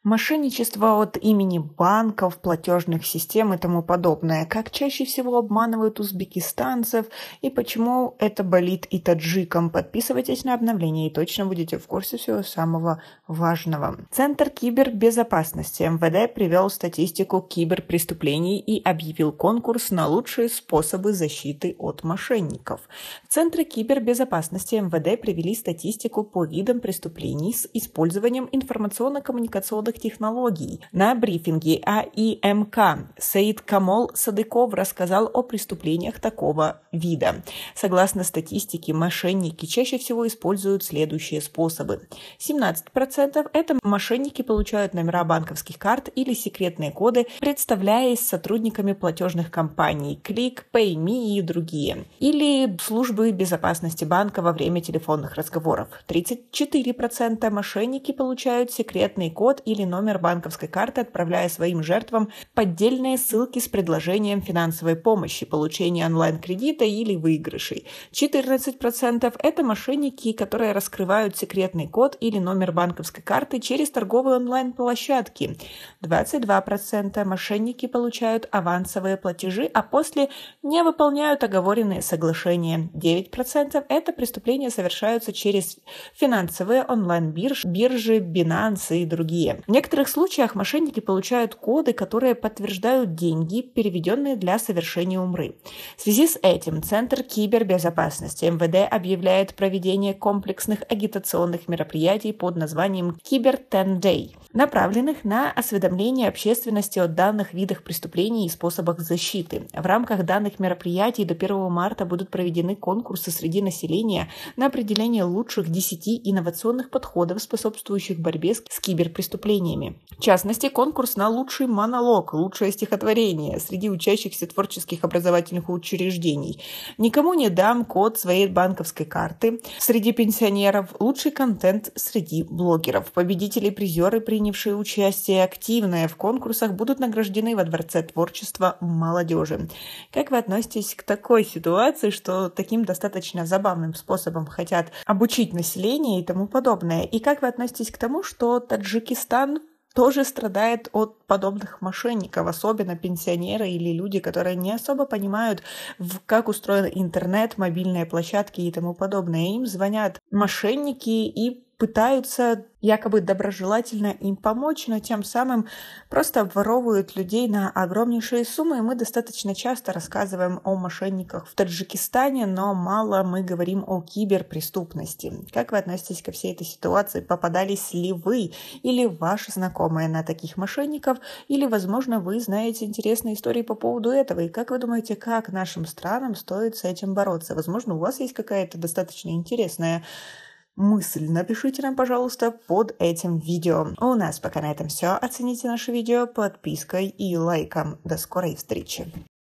Мошенничество от имени банков, платежных систем и тому подобное. Как чаще всего обманывают узбекистанцев и почему это болит и таджикам. Подписывайтесь на обновления и точно будете в курсе всего самого важного. Центр кибербезопасности МВД привел статистику киберпреступлений и объявил конкурс на лучшие способы защиты от мошенников. Центры кибербезопасности МВД привели статистику по видам преступлений с использованием информационно-коммуникационных технологий. На брифинге АИМК Саид Камол Садыков рассказал о преступлениях такого вида. Согласно статистике, мошенники чаще всего используют следующие способы. 17% это мошенники получают номера банковских карт или секретные коды, представляясь сотрудниками платежных компаний Click, PayMe и другие, или службы безопасности банка во время телефонных разговоров. 34% мошенники получают секретный код или номер банковской карты, отправляя своим жертвам поддельные ссылки с предложением финансовой помощи, получения онлайн-кредита или выигрышей. 14% это мошенники, которые раскрывают секретный код или номер банковской карты через торговые онлайн-площадки. 22% мошенники получают авансовые платежи, а после не выполняют оговоренные соглашения. 9% это преступления совершаются через финансовые онлайн-биржи, Binance и другие. В некоторых случаях мошенники получают коды, которые подтверждают деньги, переведенные для совершения умры. В связи с этим Центр кибербезопасности МВД объявляет проведение комплексных агитационных мероприятий под названием Кибер 10 Day, направленных на осведомление общественности о данных видах преступлений и способах защиты. В рамках данных мероприятий до 1 марта будут проведены конкурсы среди населения на определение лучших 10 инновационных подходов, способствующих борьбе с киберпреступлениями. В частности, конкурс на лучший монолог, лучшее стихотворение среди учащихся творческих образовательных учреждений. Никому не дам код своей банковской карты среди пенсионеров, лучший контент среди блогеров. Победители и призеры, принявшие участие активное в конкурсах, будут награждены во Дворце творчества молодежи. Как вы относитесь к такой ситуации, что таким достаточно забавным способом хотят обучить население и тому подобное? И как вы относитесь к тому, что Таджикистан тоже страдает от подобных мошенников, особенно пенсионеры или люди, которые не особо понимают, как устроен интернет, мобильные площадки и тому подобное. Им звонят мошенники и пытаются якобы доброжелательно им помочь, но тем самым просто обворовывают людей на огромнейшие суммы. И мы достаточно часто рассказываем о мошенниках в Таджикистане, но мало мы говорим о киберпреступности. Как вы относитесь ко всей этой ситуации? Попадались ли вы или ваши знакомые на таких мошенников? Или, возможно, вы знаете интересные истории по поводу этого? И как вы думаете, как нашим странам стоит с этим бороться? Возможно, у вас есть какая-то достаточно интересная мысль, напишите нам, пожалуйста, под этим видео. У нас пока на этом все. Оцените наше видео подпиской и лайком. До скорой встречи!